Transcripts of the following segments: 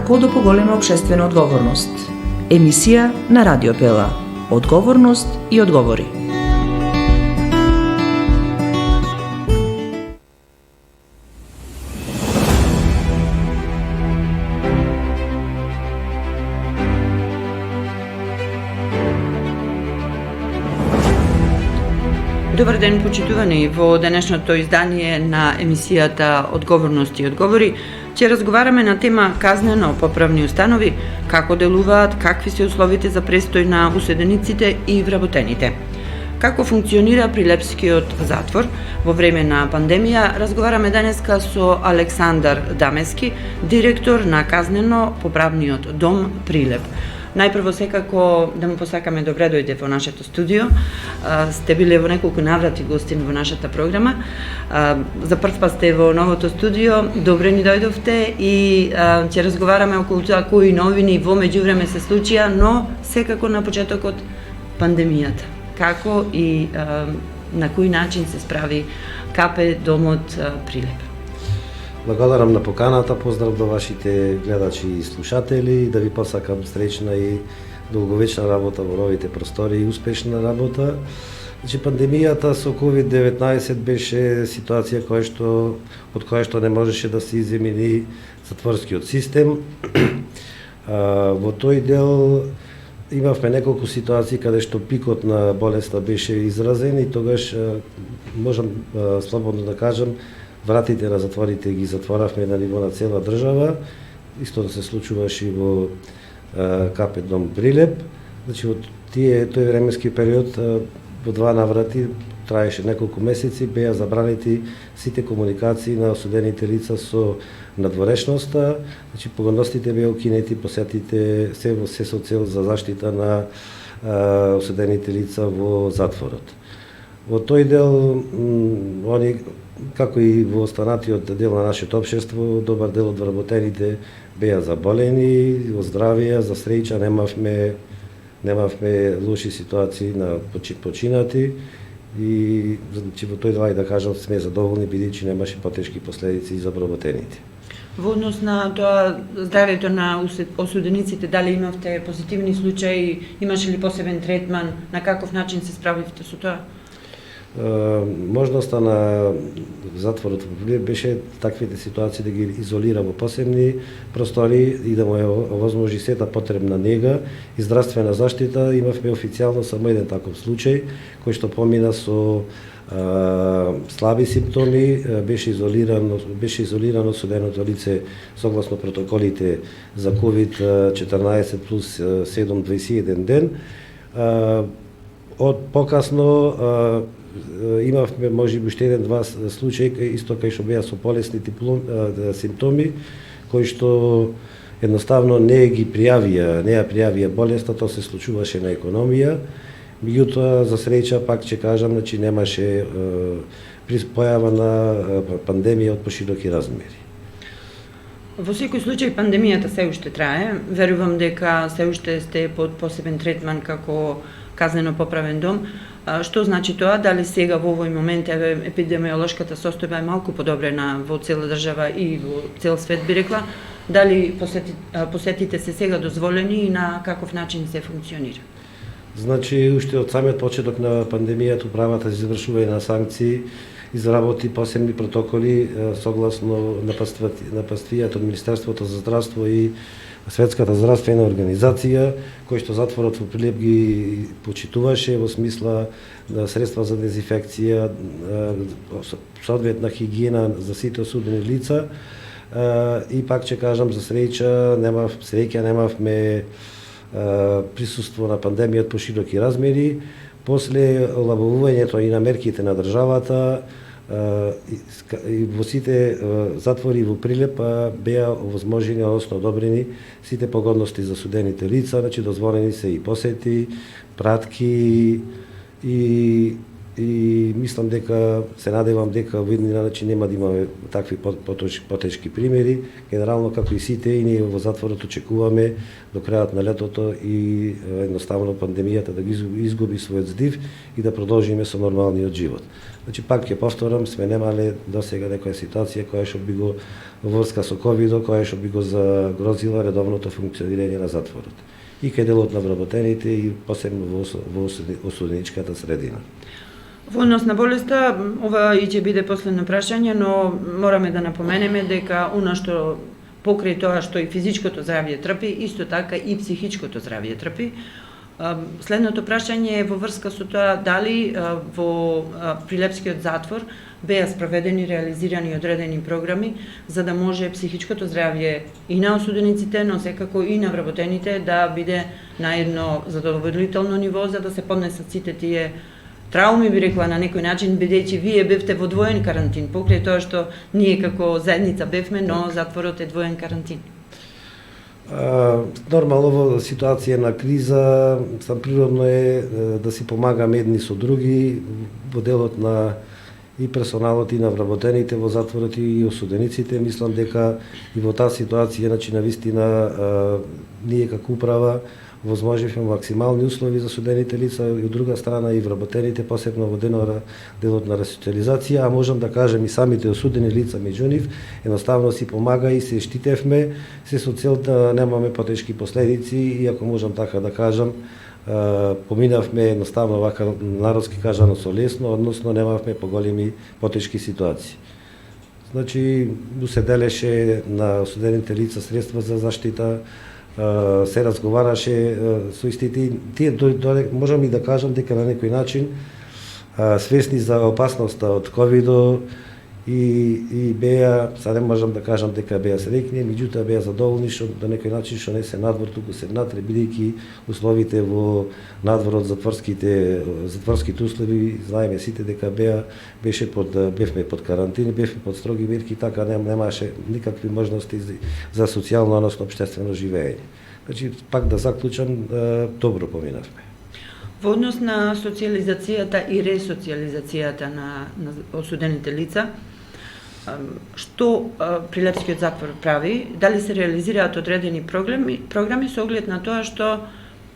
како до поголема општествена одговорност. Емисија на Радио Пела. Одговорност и одговори. Добар ден, почитувани! Во денешното издание на емисијата Одговорност и одговори ќе разговараме на тема казнено-поправни установи, како делуваат, какви се условите за престој на осудениците и вработените. Како функционира Прилепскиот затвор во време на пандемија, разговараме денеска со Александар Дамески, директор на казнено-поправниот дом Прилеп. Најпрво секако да му посакаме добре дојде во нашето студио. Сте биле во неколку наврати гостин во нашата програма. За прв пат сте во новото студио. Добре ни дојдовте и ќе разговараме околу тоа кои новини во меѓувреме се случија, но секако на почетокот пандемијата. Како и на кој начин се справи КП домот Прилеп? Благодарам на поканата, поздрав до вашите гледачи и слушатели, да ви посакам среќна и долговечна работа во новите простори и успешна работа. Значи, пандемијата со COVID-19 беше ситуација од која што не можеше да се иземени затворскиот систем. Во тој дел имавме неколку ситуации каде што пикот на болеста беше изразен и тогаш можам слободно да кажам вратите на затворите ги затворавме на ниво на цела држава. Истото се случуваше и во КП дом Прилеп. Значи, во тој временски период во два наврати траеше неколку месеци, беа забранети сите комуникации на осудените лица со надворешноста, значи погодностите беа укинети, посетите се со цел за заштита на осудените лица во затворот. Во тој дел, они, како и во останатиот дел на нашето општество, добар дел од вработените беа заболени, оздравија, за среќа немавме лоши ситуации на починати и значи, во тој дел, да кажам, сме задоволни бидејќи немаше потешки последици за вработените. Во однос на тоа здравјето на осудениците, дали имавте позитивни случаи, имаше ли посебен третман, на каков начин се справивте со тоа? Можноста на затворот во Прилеп беше таквите ситуации да ги изолира во посебни простори и да му овозможи сета потребна нега и здравствена заштита. Имавме официјално само еден таков случај кој што помина со слаби симптоми, беше изолирано осуденото лице согласно протоколите за COVID-14 плюс 7 21 ден. Од покасно имавме можеби уште еден-два случаи исто кај што беа со полесни симптоми кои што едноставно не ја пријавија болеста, тоа се случуваше на економија. Меѓутоа, за среќа, пак ќе кажам, значи немаше појава на пандемија од пошироки размери. Во секој случај пандемијата се уште трае. Верувам дека се уште сте под посебен третман како казнено-поправен дом. Што значи тоа? Дали сега во овој момент епидемиолошката состојба е малку подобрена во цела држава и во цел свет, би рекла? Дали посетите се сега дозволени и на каков начин се функционира? Значи, уште од самиот почеток на пандемијата управата за извршување на санкции изработи посебни протоколи согласно напаствијата од Министерството за здравство и Светската здравствена организација, кој што затворот во Прилеп ги почитуваше во смисла на средства за дезинфекција, соодветна хигиена за сите осудени лица. И пак ќе кажам, за среќа немавме присуство на пандемија по широки размери. После олабавувањето и на мерките на државата, и во сите затвори во Прилеп беа овозможени, односно одобрени сите погодности за судените лица, значи дозволени се и посети, пратки и и мислам дека, се надевам дека во иднина нема да имаме такви потешки примери. Генерално, како и сите, и ние во затворот очекуваме до крајот на летото и едноставно пандемијата да ги изгуби својот здив и да продолжиме со нормалниот живот. Значи, пак ќе повторам, сме немале до сега некоја ситуација која што би го во врска со ковидо, која што би го загрозила редовното функционирање на затворот. И кај делот на вработените и посебно во осуденичката средина. Во однос на болеста, ова и ќе биде последно прашање, но мораме да напоменеме дека она што покрај тоа што и физичкото здравје трпи, исто така и психичкото здравје трпи. Следното прашање е во врска со тоа дали во Прилепскиот затвор беа спроведени, реализирани и одредени програми за да може психичкото здравје и на осудениците, но секако и на вработените да биде на едно задоволително ниво за да се поднесат сите тие трауми, би рекла на некој начин, бидејќи вие бевте во двоен карантин, покрај тоа што ние како заедница бевме, но затворот е двоен карантин. Нормално во ситуација на криза, сам природно е да си помагаме едни со други во делот на и персоналот и на вработените во затворот и осудениците. Мислам дека и во таа ситуација, значи навистина ние како управа возможивме максимални услови за судените лица и од друга страна и вработените, посебно во делот на ресоциализација, а можам да кажем и самите осудени лица меѓу нив, едноставно си помага и се штитевме, се со цел да немаме потешки последици и ако можам така да кажам, поминавме едноставно вака народски кажано со лесно, односно немавме поголеми потешки ситуации. Значи, се делеше на осудените лица средства за заштита, се разговараше со истите. Тие можам и да кажам дека на некој начин свесни за опасноста од ковидо и беа, сега не можам да кажам дека беа среќни, меѓутоа беа задоволни што на некој начин што не се надвор, туку се внатре, бидејќи условите во надворот, затворските услови, знаеме сите дека бевме под карантини, бевме под строги мерки, така немаше никакви можности за социјално, односно општествено живење. Значи, пак да заклучам, добро поминавме. Во однос на социализацијата и ресоциализацијата на осудените лица, што Прилепскиот затвор прави, дали се реализираат одредени програми со оглед на тоа што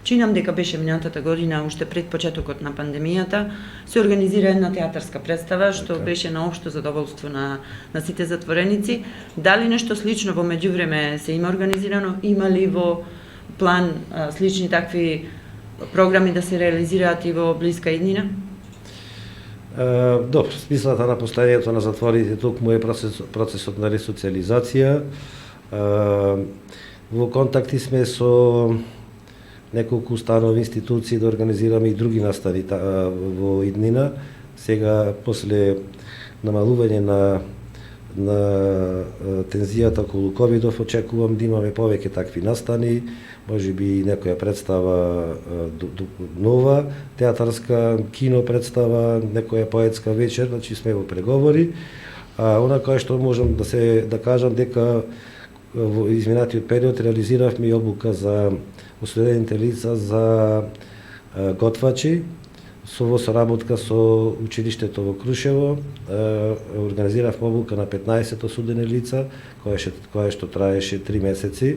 чинам дека беше минатата година, уште пред почетокот на пандемијата, се организира една театарска представа што беше на општо задоволство на сите затвореници. Дали нешто слично во меѓувреме се има организирано, има ли во план слични такви програми да се реализираат и во блиска иднина? Добро, смислата на постојањето на затворите токму е процесот на ресоциализација. Во контакти сме со неколку установи, институции да организираме и други настани во иднина. Сега, после намалување на тензијата околу ковидов, очекувам да имаме повеќе такви настани, може би некоја представа нова, театарска, кино представа, некоја поетска вечер, значи сме во преговори. Она кое што можам да кажам дека во изминатиот период реализиравме и обука за осудените лица за готвачи, во соработка со училиштето во Крушево. Организиравме обука на 15 осудени лица, која што траеше 3 месеци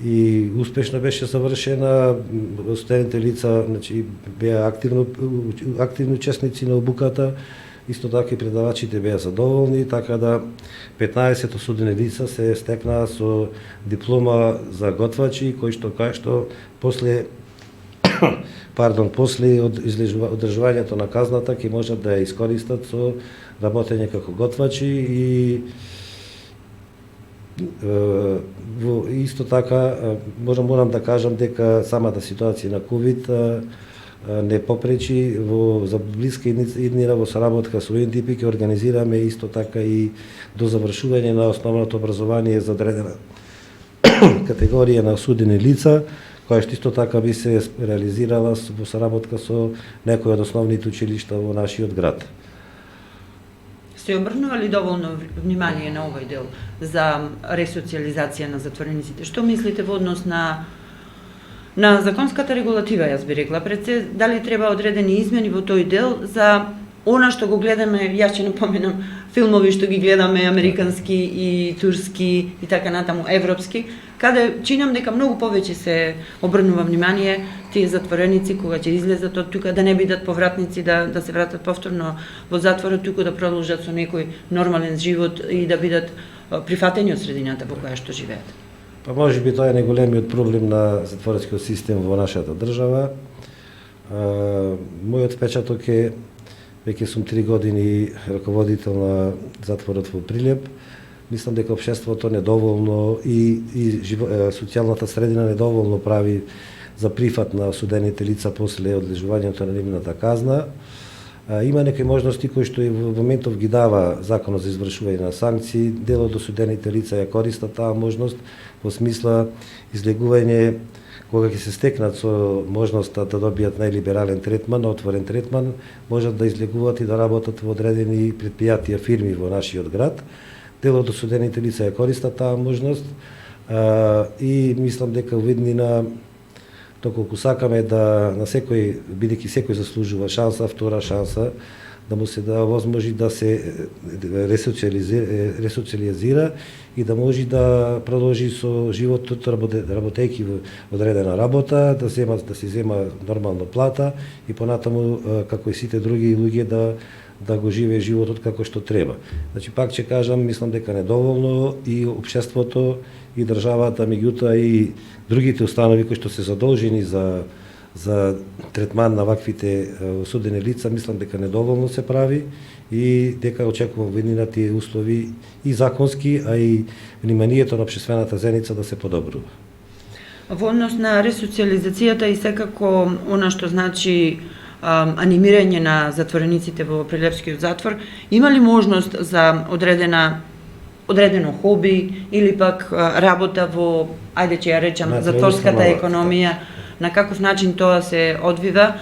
и успешно беше завршена. Осудените лица, значи, беа активни учесници на обуката, исто така и предавачите беа задоволни, така да 15 осудени лица се стекнаа со диплома за готвачи, кој што после одржувањето на казната ќе можат да ја искористат со работење како готвачи и исто така морам да кажам дека самата ситуација на ковид не попречи за блиска иднина во соработка со УНДП ќе организираме исто така и до завршување на основното образование за одредена категорија на осудени лица, која што исто така би се реализирала во соработка со некои од основните училишта во нашиот град. Се обрнува ли доволно внимание на овој дел за ресоциализација на затворениците? Што мислите во однос на На законската регулатива, јас би рекла, пред се, дали треба одредени измени во тој дел за она што го гледаме, јас ќе напоменам филмови што ги гледаме, американски и турски и така натаму, европски, каде чинам дека многу повеќе се обрнува внимание тие затвореници кога ќе излезат од тука, да не бидат повратници, да се вратат повторно во затворот, туку да продолжат со некој нормален живот и да бидат прифатени од средината во која што живеат. Па може би тоа е најголемиот проблем на затворскиот систем во нашата држава. Мојот впечаток е, веќе сум 3 години раководител на затворот во Прилеп. Мислам дека општеството недоволно и социјалната средина недоволно прави за прифат на осудените лица после одлежувањето на нивната казна. Има некои можности кои што и во моментов ги дава Законот за извршување на санкции. Дел од осудените лица ја користат таа можност во смисла излегување кога ќе се стекнат со можноста да добијат најлиберален третман, отворен третман, можат да излегуваат и да работат во одредени предпријатија, фирми во нашиот град. Дел од осудените лица ја користат таа можност и мислам дека увиднина доколку сакаме да на секој, бидејќи секој заслужува шанса, втора шанса, да му се да возможи да се ресоциализира и да може да продолжи со животот работејќи во одредена работа, да се зема нормална плата и понатаму како и сите други луѓе да го живее животот како што треба. Значи пак ќе кажам, мислам дека недоволно и општеството и државата, меѓутоа и другите установи кои што се задолжени за третман на ваквите осудени лица, мислам дека недоволно се прави и дека очекувам во иднина тие услови и законски, а и вниманието на општествената заедница да се подобрува. Во однос на ресоциализацијата и секако она што значи анимирање на затворениците во Прилепскиот затвор, има ли можност за одредено хоби или пак работа во, ајде ќе ја речам, затворската економија, на каков начин тоа се одвива?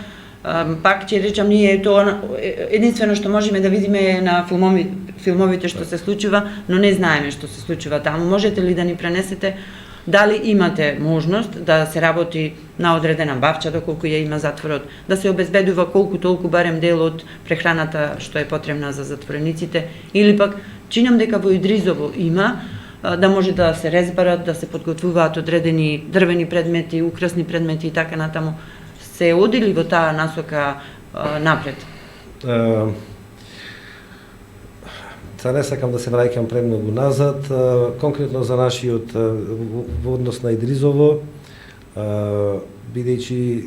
Пак ќе речам, ние тоа единствено што можеме да видиме на филмовите што се случува, но не знаеме што се случува таму. Можете ли да ни пренесете дали имате можност да се работи на одредена бавча доколку ја има затворот, да се обезбедува колку толку барем дел од прехраната што е потребна за затворениците, или пак чинам дека во Идризово има да може да се резбарат, да се подготвуваат одредени дрвени предмети, украсни предмети и така натаму. Се оди ли во таа насока напред? Сега не сакам да се враќам премногу назад. Конкретно за нашиот во однос на Идризово, бидејќи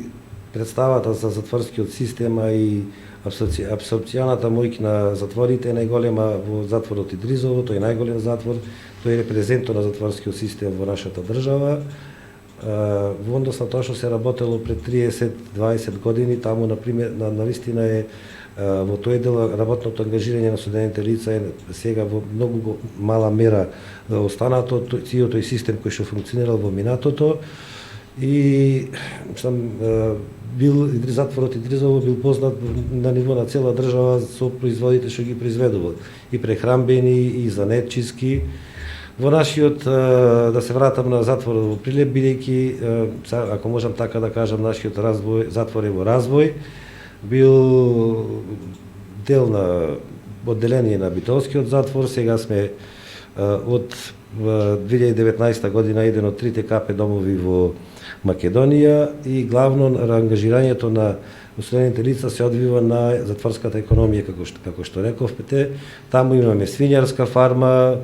представата за затворскиот систем и абсорбцијаната моќ на затворите е најголема во затворот Идризово, тој е најголем затвор, тој е репрезентот на затворскиот систем во нашата држава. Во однос на тоа што се работело пред 30-20 години, таму на вистина е во тој дел работното ангажирање на осудените лица е сега во многу мала мера останато целиот тој систем кој што функционирал во минатото и затворот Идризово бил познат на ниво на цела држава со производите што ги произведувал и прехрамбени и занетчиски. Во нашиот, да се вратам на затворот во Прилеп, бидејќи, ако можам така да кажам, нашиот затвор е во развој, бил дел на одделение на Битолскиот затвор, сега сме од 2019 година еден од 3 КП домови во Македонија и главно ангажирањето на осудените лица се одвива на затворската економија, како што рековте. Таму имаме свињарска фарма,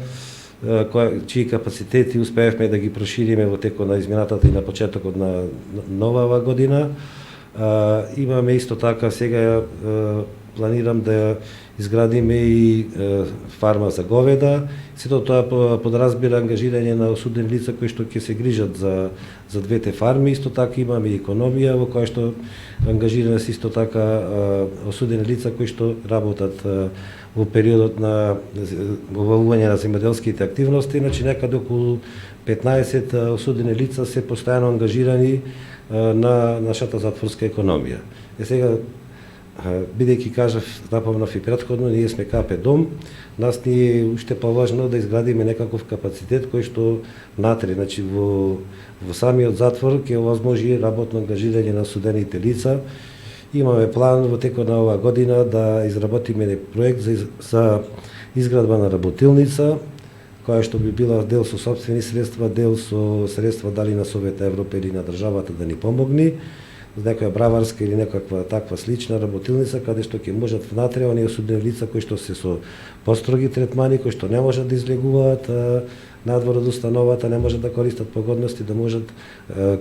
чии капацитети успеевме да ги прошириме во текот на изминатата и на почетокот на новава година. Имаме исто така, сега планирам да изградиме и фарма за говеда. Сето тоа подразбира ангажирање на осудени лица кои што ќе се грижат за двете фарми. Исто така имаме и економија во која што ангажирани се исто така осудени лица кои што работат во периодот на обавување на земјоделските активности, значи некаде околу 15 осудени лица се постојано ангажирани на нашата затворска економија. Сега бидејќи кажав, напомнав и претходно, ние сме КП дом, нас ни е уште поважно да изградиме некаков капацитет кој што внатре, значи во самиот затвор ќе овозможи работно ангажирање на осудените лица. Имаме план во текот на оваа година да изработиме проект за изградба на работилница, која што би била дел со сопствени средства, дел со средства дали на Совет Европа или на државата да ни помогне, за некоја браварска или некаква таква слична работилница, каде што ќе можат внатре оние осудени лица кои што се со построги третмани, кои што не можат да излегуваат надвор од установата, не можат да користат погодности, да можат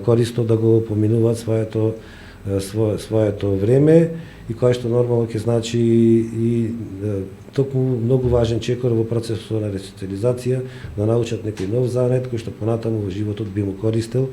корисно да го поминуваат своето време и кое што нормално ќе значи и токму многу важен чекор во процесот на ресоциализација, да научат некој нов занет кој што понатаму во животот би му користел.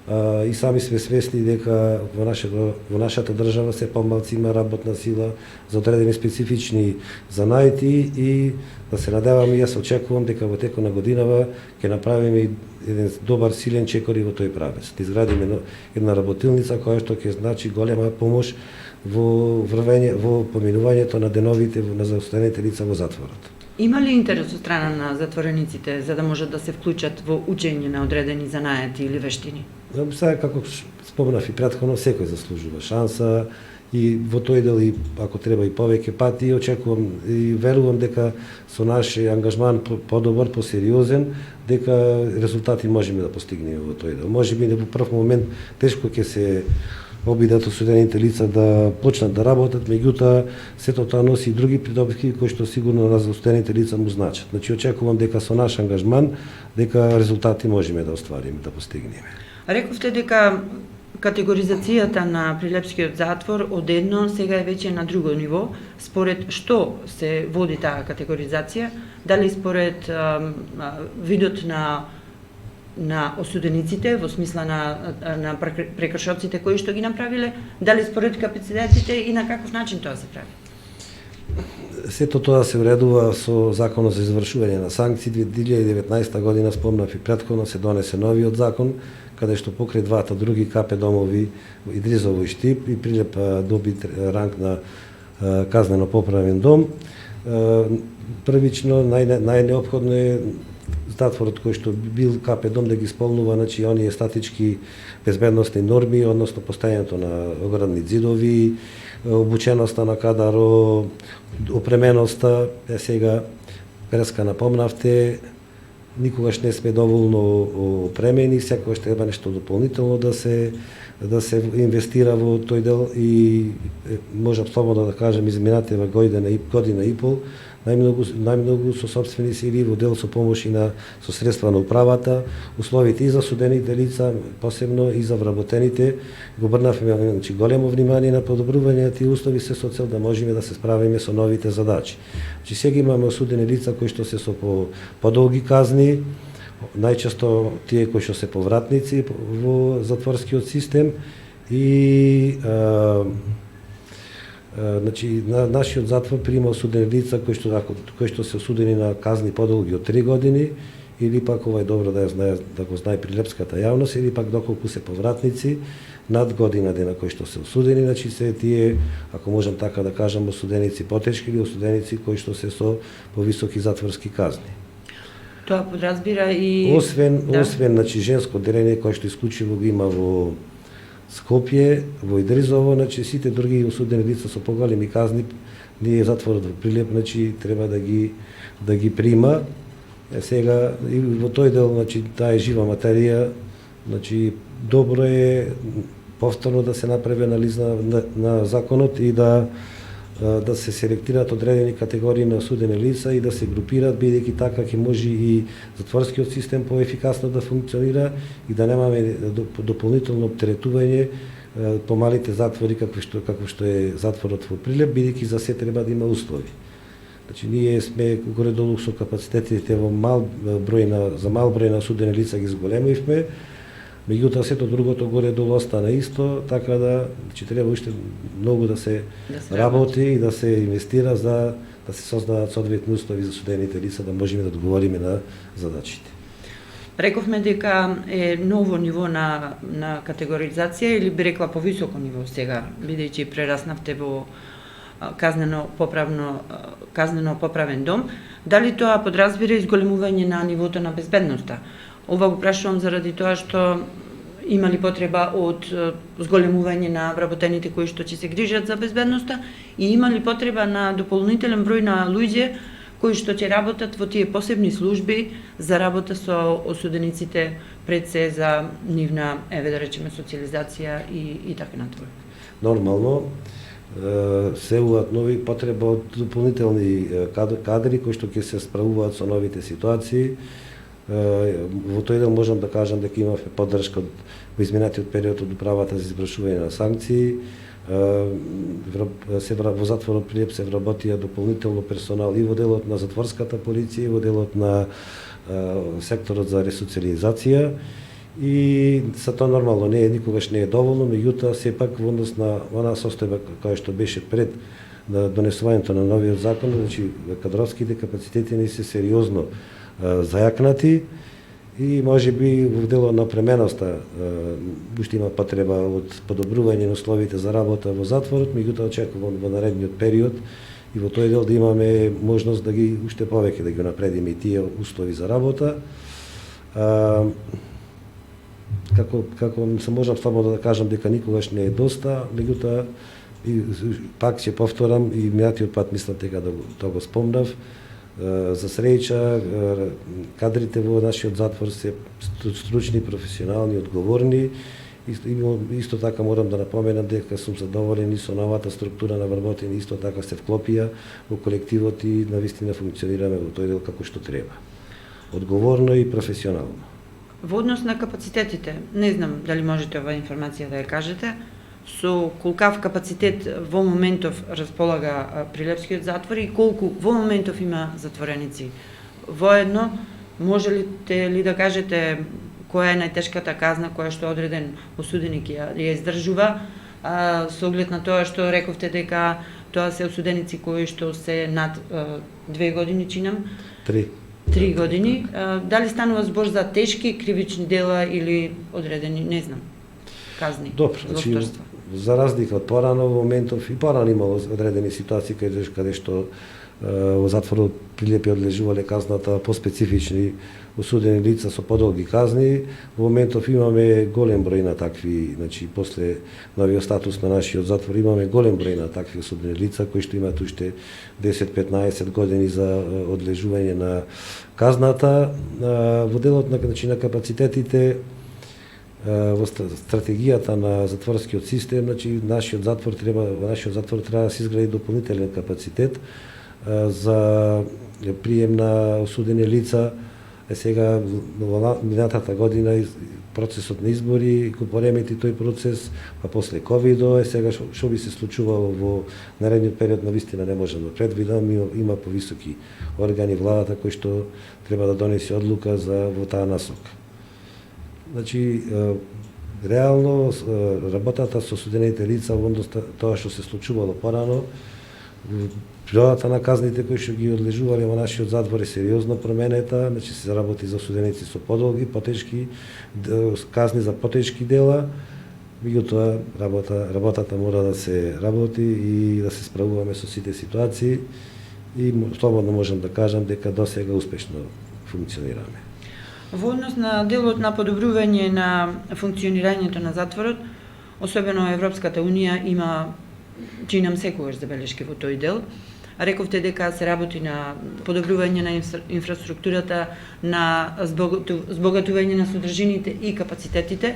И сами сме свесни дека во нашата држава се помалци има работна сила за одредени специфични занајти и да се надевам и јас очекувам дека во текот на годинава ќе направиме еден добар силен чекор и во тој правец. Да изградиме една работилница која што ќе значи голема помош во поминувањето на деновите на заостарените лица во затворот. Има ли интерес од страна на затворениците за да можат да се вклучат во учење на одредени занајати или вештини? Сега, како спомнав и претходно, секој заслужува шанса и во тој дел и ако треба и повеќе пати, очекувам и верувам дека со наш ангажман подобар, посериозен, дека резултати можеме да постигнеме во тој дел. Можеби во прв момент тешко ќе се обидат осудените лица да почнат да работат, меѓутоа сето тоа носи и други придобивки кои што сигурно на осудените лица му значат. Значи очекувам дека со наш ангажман дека резултати можеме да оствариме, да постигнеме. Рековте дека категоризацијата на Прилепскиот затвор од едно сега е веќе на друго ниво. Според што се води таа категоризација? Дали според видот на осудениците во смисла на прекршоците кои што ги направиле, дали според капацитетите и на каков начин тоа се прави? Сето тоа се уредува со Законот за извршување на санкции. 2019 година, спомнав и претходно, се донесе новиот закон, каде што покрај двата други КП домови, Идризово и Штип, и Прилеп доби ранг на казнено-поправен дом. Првично, најнеопходно е затворот кој што бил КП дом да ги исполнува, значи, оние статички безбедносни норми, односно постојањето на оградни ѕидови, обученоста на кадаро, опременоста. Сега преска напомнавте, никогаш не сме доволно опремени, секогаш треба нешто дополнително да се инвестира во тој дел и можам слободно да кажам изминатива година и пол најмногу со сопствени сили во дел со помош и со средства на управата, условите и за судените лица, посебно и за вработените, го обрнавме, значи, големо внимание на подобрување на тие услови се со цел да можеме да се справиме со новите задачи. Значи сега имаме осудени лица кои што се со подолги казни, најчесто тие кои што се повратници во затворскиот систем и значи нашиот затвор прима осудени лица кои што се осудени на казни подолги од 3 години или пак ова е добро да го знае прилепската јавност, или пак доколку се повратници над година дена кои што се осудени, значи се тие, ако можам така да кажам, осуденици потешки или осуденици кои што се со повисоки затворски казни. Тоа подразбира и освен значи женско делење кое што исклучиво го има во Скопје, во Идризово, значи сите други осудени лица со поголеми казни, ние затворот во Прилеп, значи треба да ги прима. Сега и во тој дел, значи таа е жива материја, значи добро е повторно да се направи анализа на законот и да се селектираат одредени категории на осудени лица и да се групираат, бидејќи така ќе може и затворскиот систем поефикасно да функционира и да немаме дополнително оптеретување по малите затвори како што е затворот во Прилеп, бидејќи за се треба да има услови. Значи ние сме горе-долу со капацитетите за мал број на осудени лица ги зголемивме, меѓутоа сето другото горе-долу остана исто, така да треба уште многу да се работи и да се инвестира за да се создадат соодветни услови за осудените лица да можеме да одговориме на задачите. Рековме дека е ново ниво на категоризација или би рекла повисоко ниво сега, бидејќи прераснавте во казнено поправен дом, дали тоа подразбира изголемување на нивото на безбедноста? Ова го прашувам заради тоа што има ли потреба од зголемување на вработените кои што ќе се грижат за безбедноста и има ли потреба на дополнителен број на луѓе кои што ќе работат во тие посебни служби за работа со осудениците пред се за нивна, да речеме, социализација и така натаму. Нормално, се уваат нови потреба од дополнителни кадри кои што ќе се справуваат со новите ситуации. Во тој дел можам да кажам дека имавме поддршка во изминатиот период од управата за извршување на санкции. Во затворот Прилеп се вработија дополнително персонал и во делот на затворската полиција, и во делот на секторот за ресоциализација. И за тоа нормално никогаш не е доволно, меѓутоа сепак во однос на онаа состојба која што беше пред донесувањето на новиот закон, значи кадровските капацитети не се сериозно зајакнати и може би во делот на пременоста уште има потреба од подобрување на условите за работа во затворот, меѓутоа очекувам во наредниот период и во тој дел да имаме можност да ги уште повеќе да ги напредиме и тие услови за работа. Како се можам слободно да кажам дека никогаш не е доста, меѓутоа и пак ќе повторам и минатиот пат мислам дека тоа го спомнав. За среќа, кадрите во нашиот затвор се стручни, професионални, одговорни. Исто така морам да напоменам дека сум задоволен и со новата структура на вработени, исто така се вклопија во колективот и навистина функционираме во тој дел како што треба. Одговорно и професионално. Во однос на капацитетите, не знам дали можете оваа информација да ја кажете, со колкав капацитет во моментов располага Прилепскиот затвор и колку во моментов има затвореници воедно, можете ли да кажете која е најтешката казна која што одреден осуденик ја издржува, со оглед на тоа што рековте дека тоа се осуденици кои што се над 2 години, чинам? 3 години. Дали станува збор за тешки кривични дела или одредени, не знам, казни? Добро, значи, за разлика од порано, во моментов и порано имало одредени ситуации каде што во затворот Прилеп одлежувале казната по специфични осудени лица со подолги казни. Во моментов имаме голем број на такви, значи после новиот статус на нашиот затвор имаме голем број на такви осудени лица кои што имаат уште 10-15 години за одлежување на казната. Во делот на капацитетите во стратегијата на затворскиот систем, значи во нашиот затвор треба да се изгради дополнителен капацитет за прием на осудени лица. Сега во минатата година процесот на избори го поремети тој процес, па после ковидо сега што би се случувало во наредниот период навистина не можам да предвидам, има повисоки органи владата кои што треба да донесе одлука за во таа насока. Значи, реално работата со осудените лица во однос тоа што се случувало порано, природата на казните кои што ги одлежувале во нашиот затвор е сериозно променета, значи се работи за осуденици со подолги, потешки казни за потешки дела, меѓутоа работата мора да се работи и да се справуваме со сите ситуации и слободно можам да кажам дека досега успешно функционираме. Во однос на делот на подобрување на функционирањето на затворот, особено Европската Унија има, чинам секогаш забелешки во тој дел. Рековте дека се работи на подобрување на инфраструктурата, на збогатување на содржините и капацитетите.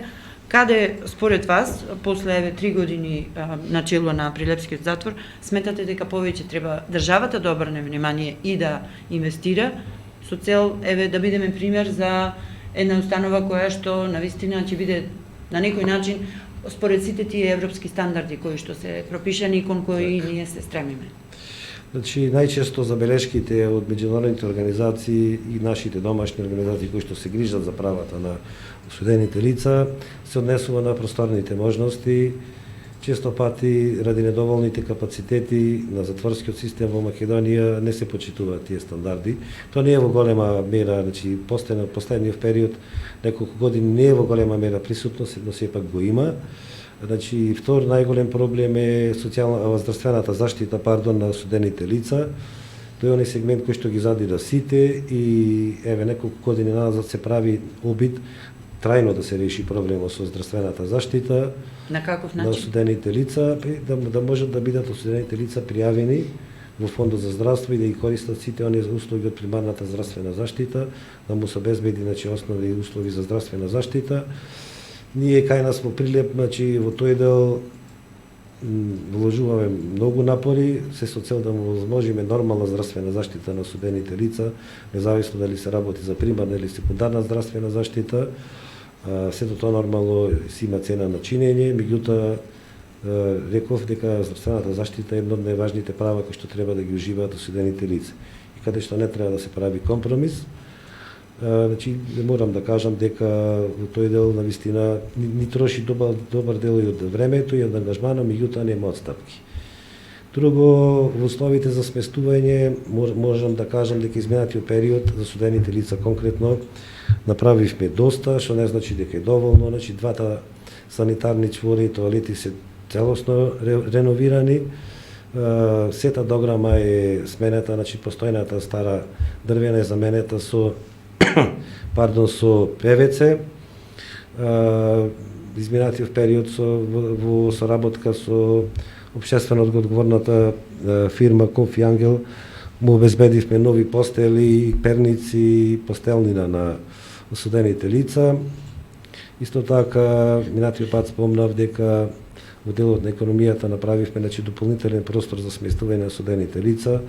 Каде, според вас, после 3 години на чело на Прилепскиот затвор, сметате дека повеќе треба државата да обрне внимание и да инвестира, со цел да бидеме пример за една установа која што навистина ќе биде на некој начин според сите тие европски стандарди кои што се пропишани и кон кои ние се стремиме? Значи, најчесто забелешките од меѓународните организации и нашите домашни организации кои што се грижат за правата на осудените лица се однесува на просторните можности. Често пати, ради недоволните капацитети на затворскиот систем во Македонија, не се почитуваат тие стандарди. Тоа не е во голема мера, значи, последниот период, неколку години не е во голема мера присутно, но сепак го има. Значи, втор најголем проблем е здравствената заштита, на осудените лица. Тој е оној сегмент кој што ги задира сите и еве неколку години назад се прави обид трајно да се реши проблемот со здравствената заштита На каков на начин? осудените лица, да можат да бидат осудените лица пријавени во Фондот за здравство и да ги користат сите оние услуги од примарната здравствена заштита, да му се обезбеди основни услови за здравствена заштита. Ние кај нас во Прилеп, во тој дел вложуваме многу напори, се со цел да му возможиме нормална здравствена заштита на осудените лица, независно дали се работи за примарна или секундарна здравствена заштита. Сето тоа нормално си има цена на чинење, меѓутоа реков дека здравствената заштита е едно од најважните права кои што треба да ги уживаат осудените лица. И каде што не треба да се прави компромис, значи морам да кажам дека во тој дел навистина ни троши добар дел и од времето и од ангажмана, меѓутоа нема отстапки. Друго, во условите за сместување можам да кажам дека изминатиот период за осудените лица конкретно направивме доста, што не значи дека е доволно, значи двата санитарни чвори и тоалети се целосно реновирани. Сета дограма е сменета, значи постојната стара дрвена е заменета со со ПВЦ. Изминатиот период во соработка со општествено одговорната фирма Кофи Ангел му обезбедивме нови постели, перници, постелнина на осудените лица. Исто така, минатиот пат спомнав дека во делот на економијата направивме дополнителен простор за сместување на осудените лица.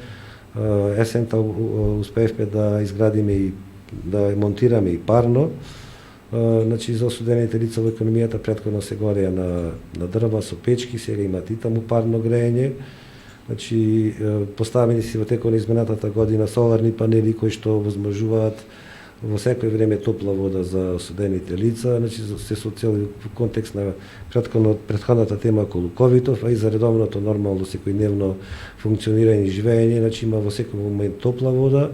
Есента успеевме да изградиме и да монтираме и парно. За осудените лица во економијата претходно се гореа на дрва со печки, сега имат и таму парно грејење. Поставени си во текот на изминатата година соларни панели кои што возможуваат во секој време топла вода за осудените лица, се со цел во контекст на претходната тема околу ковидов, а и за редовното нормално секојдневно функционирање и живење, има во секој момент топла вода.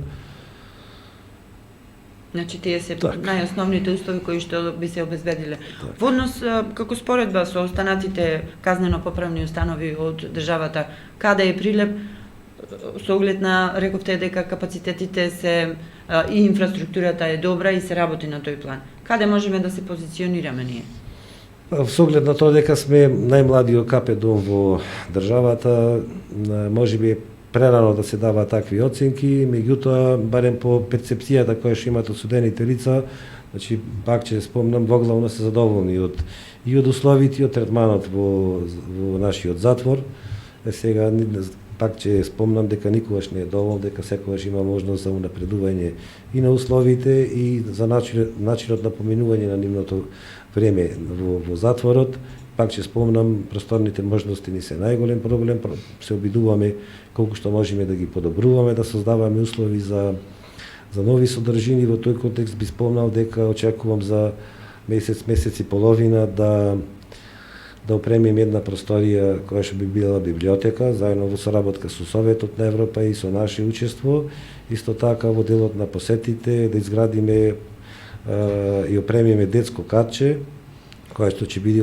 Тие се најосновните услови кои што би се обезбедиле. Во однос, како споредба со останатите казнено-поправни установи од државата, каде е Прилеп, со оглед на, рековте дека капацитетите се и инфраструктурата е добра и се работи на тој план. Каде можеме да се позиционираме ние? Со оглед на тоа дека сме најмладиот КП дом во државата, можеби прерано да се дава такви оценки, меѓутоа, барем по перцепцијата која што имат осудените лица, пак ќе спомнам, воглавно се задоволни и од условите и од третманот во нашиот затвор. Сега пак ќе спомнам дека никогаш не е доволно, дека секогаш има можност за унапредување и на условите и за начинот на поминување на нивното време во затворот. Пак ќе спомнам, просторните можности ни се најголем проблем, се обидуваме колку што можеме да ги подобруваме, да создаваме услови за нови содржини. Во тој контекст би спомнал дека очекувам за месец и половина да опремим една просторија која што би била библиотека, заедно во соработка со Советот на Европа и со наше учество. Исто така во делот на посетите да изградиме и опремиме детско катче, која што ќе биде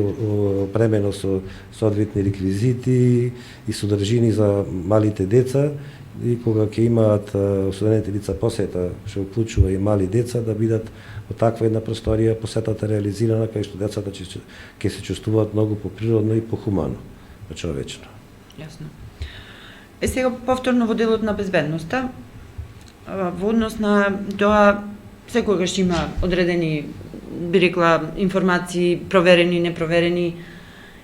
опремено со соодветни реквизити и содржини за малите деца, и кога ќе имаат осудените лица посета, што уклучува и мали деца, да бидат во таква една просторија посетата реализирана, кај што децата ќе се чувствуваат многу поприродно и похумано, човечно. Јасно. Сега повторно во делот на безбедноста, во однос на тоа секогаш има одредени, би рекла, информации, проверени, непроверени.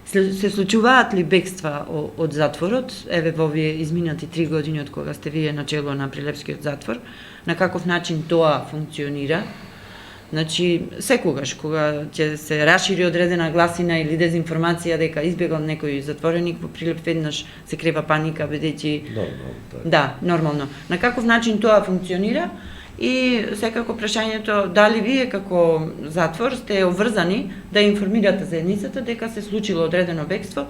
Се случуваат ли бегства од затворот, еве во овие изминати 3 години од кога сте вие начело на Прилепскиот затвор, на каков начин тоа функционира? Секогаш кога ќе се расшири одредена гласина или дезинформација дека избегал некој затвореник во Прилеп, веднаш се крепа паника, бидејќи... Да, нормално. На каков начин тоа функционира? И секако прашањето, дали вие како затвор сте обврзани да информирате заедницата дека се случило одредено бегство,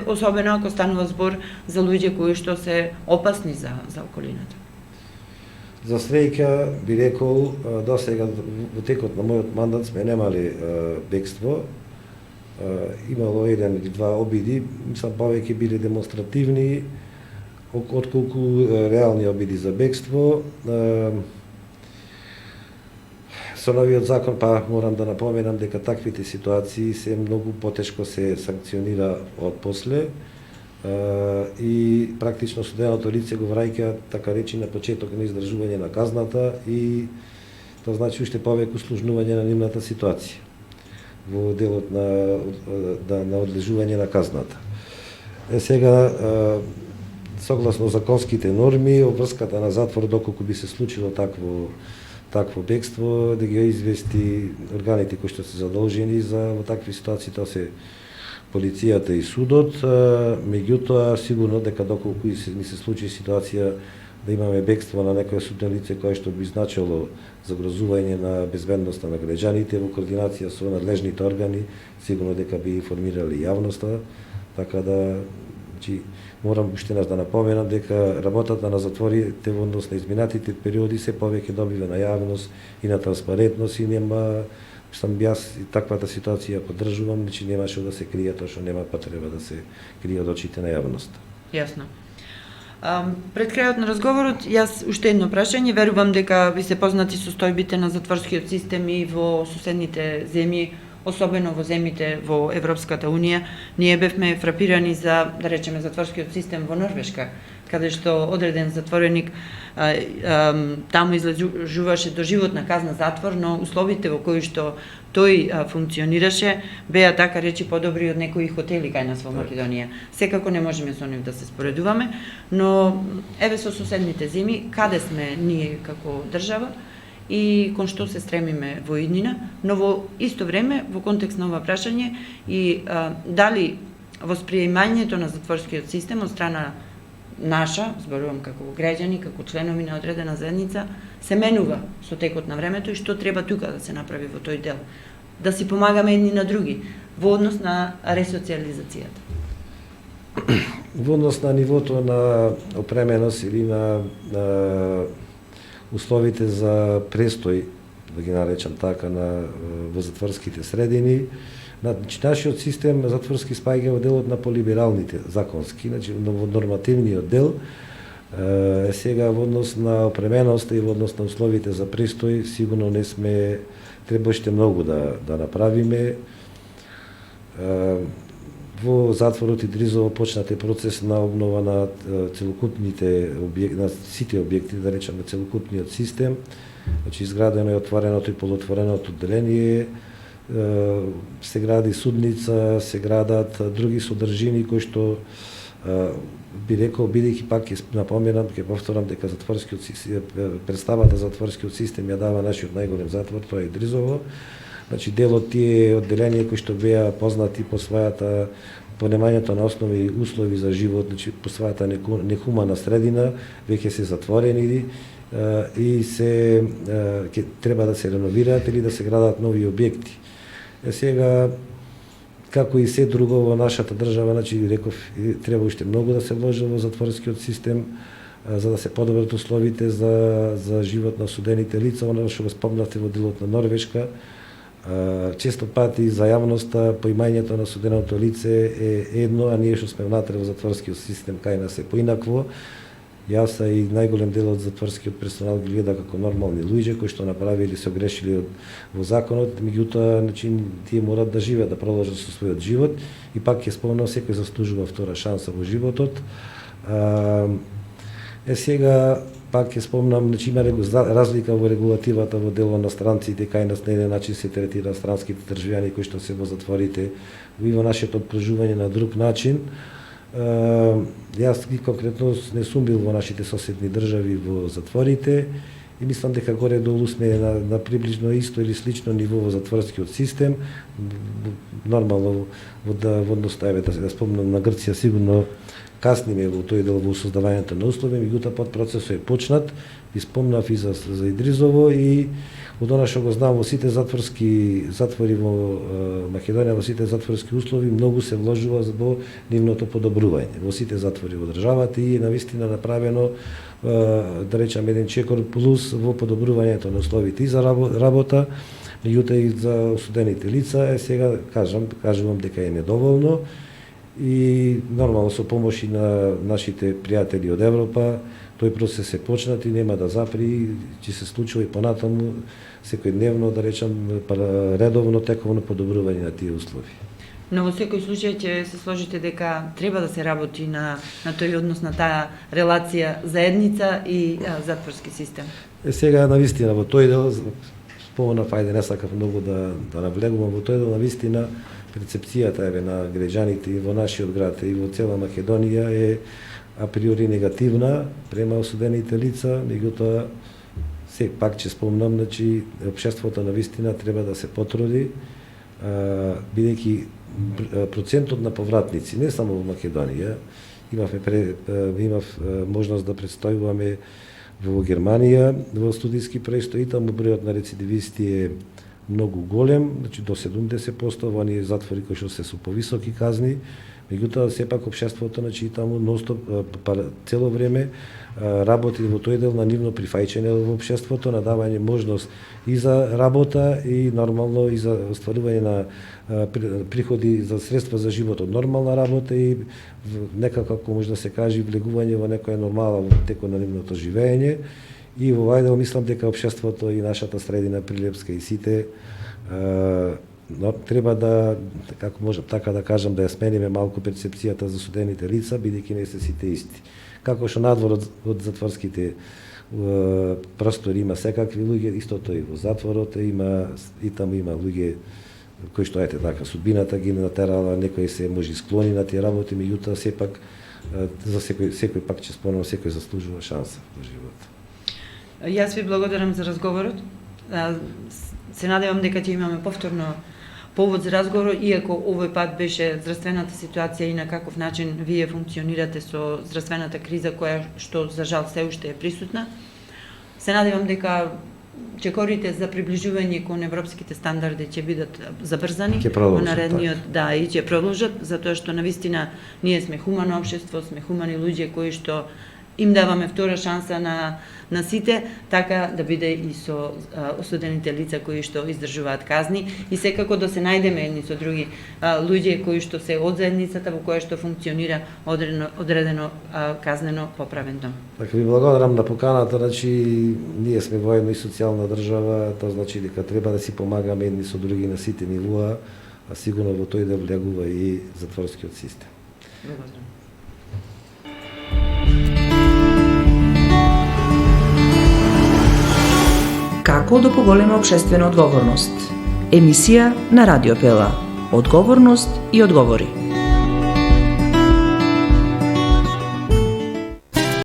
особено ако станува збор за луѓе кои што се опасни за околината? За среќа би рекол, досега во текот на мојот мандат сме немали бегство. имало еден или два обиди, мислам повеќе биле демонстративни отколку реални обиди за бегство. Со новиот закон, морам да напоменам дека таквите ситуации се многу потешко се санкционира од после и практично суденото лице го враќа, така речи, на почеток на издржување на казната и тоа значи уште повеќе услужнување на нивната ситуација во делот на одлежување на казната. Сега, согласно законските норми, обврската на затвор, доколку би се случило такво бегство, да ги извести органите кои што се задолжени за во такви ситуации, тоа се полицијата и судот. Меѓутоа, сигурно дека доколку ни се случи ситуација да имаме бегство на некое судно лице кое што би значило загрозување на безбедноста на граѓаните, во координација со надлежните органи, сигурно дека би информирали јавноста, така да морам уште нас да напоменам дека работата на затворите во однос на изминатите периоди се повеќе добива на јавност и на транспарентност и нема, јас и таквата ситуација поддржувам, значи немаше да се крие тоа што нема потреба да се крие од очите на јавноста. Јасно. Пред крајот на разговорот, јас уште едно прашање, верувам дека ви се познати состојбите на затворскиот систем и во суседните земји, особено во земјите во Европската Унија. Ние бевме фрапирани за, да речеме, затворскиот систем во Норвешка, каде што одреден затвореник таму излежуваше доживотна казна затвор, но условите во кои што тој функционираше беа, така речи, подобри од некои хотели кај нас во Македонија. Секако не можеме со нив да се споредуваме, но еве со суседните земји, каде сме ние како држава и кон што се стремиме во иднина, но во исто време, во контекст на ова прашање, и дали восприемањето на затворскиот систем од страна наша, зборувам како граѓани, како членови на одредена заедница, се менува со текот на времето и што треба тука да се направи во тој дел. Да си помагаме едни на други во однос на ресоциализацијата. Во однос на нивото на опременост или на условите за престој, да ги наречам така, во затворските средини, нашиот систем затворски спаѓа во делот на полибералните законски, значи во нормативниот дел. Сега во однос на опременоста и во однос на условите за престој, сигурно не сме, треба уште многу да направиме. Во затворот Идризово почнате процес на обнова на целокупните објекти, на сите објекти, да речеме целокупниот систем. Значи изградено е отвореното и полуотвореното одделение, се гради судница, се градат други содржини кои што би рекол, бидејќи пак ќе напоменам, ќе повторам дека затворскиот представата за затворскиот систем ја дава нашиот најголем затвор, тоа е Идризово. Значи дел од тие одделенија кои што беа познати по својата понемањето на основни услови за живот, значи по својата нехумана средина, веќе се затворени и се ќе треба да се реновираат или да се градат нови објекти. Сега, како и се друго во нашата држава, значи реков, треба уште многу да се вложи во затворскиот систем, за да се подобрат условите за живот на осудените лица, оно што го спомнавте во делот на Норвешка. Често пати за јавноста поимањето на осуденото лице е едно, а ние што сме внатре во затворскиот систем кај нас е поинакво. Јас и најголем дел од затворскиот персонал ги гледа како нормални луѓе кои што направили се огрешили во законот, меѓутоа, значи, тие морат да живеат, да продолжат со својот живот и пак ќе спомнам, секој заслужува втора шанса во животот. Сега пак ќе спомнам, значи има разлика во регулативата во дело на странците, кај нас на еден начин се третира странските државјани кои што се во затворите и во нашето обкружување на друг начин. Јас конкретно не сум бил во нашите соседни држави во затворите и мислам дека горе долу сме на приближно исто или слично ниво во затворскиот систем. Нормално во однос да спомнам на Грција, сигурно касниме во тој дел во создавањето на услови, меѓутоа под процесот е почнат. Ви спомнав и за Идризово и од она што го знам во сите затвори во Македонија, во сите затворски услови, многу се вложува во нивното подобрување. Во сите затвори во државата и е навистина направено, да речам, еден чекор плюс во подобрувањето на условите и за работа, Меѓутоа и за осудените лица сега кажувам дека е недоволно и нормално со помош и на нашите пријатели од Европа тој процес е почнат и нема да запри, ќе се случува и понатаму секојдневно, да речам, редовно тековно подобрување на тие услови. Но во секој случај ќе се сложите дека треба да се работи на тој однос, на таа релација заедница и затворски систем. Сега навистина во тој дел спомнав, ајде не сакав многу да навлегувам во тој дел, навистина перцепцијата на граѓаните и во нашиот град и во цела Македонија е априори негативна према осудените лица, меѓутоа се пак ќе спомнам, значи општеството навистина треба да се потруди, бидејќи процентот на повратници не само во Македонија, имав можност да представуваме во Германија во студиски престои, таму бројот на рецидивисти е многу голем, значи до 70% во оние затвори кои што се со повисоки казни, меѓутоа сепак општеството, значи таму ностоп цело време работи во тој дел на нивно прифаќање во општеството, на давање можност и за работа и нормално и за остварување на приходи за средства за животот, нормална работа и некако, како може да се каже, влегување во некоја нормала во текот на нивното живење. И во овај дел мислам дека општеството и нашата средина Прилепска и сите но треба да, како можам така да кажам, да ја смениме малку перцепцијата за осудените лица, бидејќи не се сите исти. Како што надвор од затворските простори има секакви луѓе, истото и во затворот има, и таму има луѓе кои што ете така судбината ги натерала, некои се може склони на тие работи, меѓутоа сепак за секој пак ќе спомнам, секој заслужува шанса во животот. Јас ви благодарам за разговорот. Се надевам дека ќе имаме повторно повод за разговор, иако овој пат беше здравствената ситуација и на каков начин вие функционирате со здравствената криза која што за жал се уште е присутна. Се надевам дека чекорите за приближување кон европските стандарди ќе бидат забрзани во наредниот, и ќе продолжат, затоа што навистина ние сме хумано општество, сме хумани луѓе кои што им даваме втора шанса на сите, така да биде и со осудените лица кои што издржуваат казни и секако да се најдеме едни со други луѓе кои што се од заедницата во која што функционира одредено казнено поправен дом. Така ви благодарам на поканата, значи ние сме воена и социјална држава, тоа значи дека треба да си помагаме едни со други на сите нивоа, а сигурно во тој да влегува и затворскиот систем. Благодарам. Како да поголеме општествена одговорност? Емисија на Радио Пела. Одговорност и одговори.